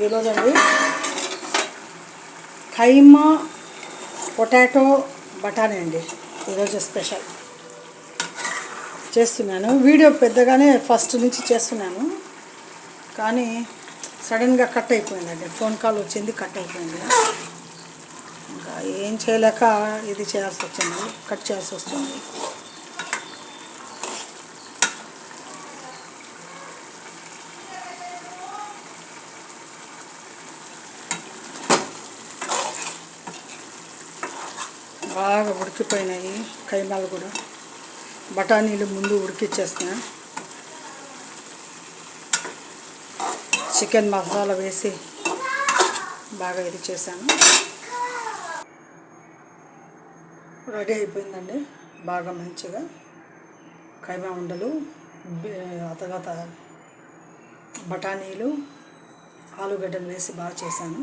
ఈరోజండి కైమా potato బఠానీ అండి ఈరోజు స్పెషల్ చేస్తున్నాను. వీడియో పెద్దగానే ఫస్ట్ నుంచి చేస్తున్నాను, కానీ సడన్గా కట్ అయిపోయిందండి. ఫోన్ కాల్ వచ్చింది, కట్ అయిపోయింది. ఇంకా ఏం చేయలేక ఇది చేయాల్సి వచ్చింది, కట్ చేయాల్సి వస్తుంది. బాగా ఉడికిపోయినాయి కైమాలు కూడా. బఠానీలు ముందు ఉడికిచ్చేస్తున్నా. చికెన్ మసాలా వేసి బాగా ఇది చేశాను. రెడీ అయిపోయిందండి బాగా మంచిగా. కైమా ఉండలు, ఆ తర్వాత బఠానీలు, ఆలుగడ్డలు వేసి బాగా చేశాను.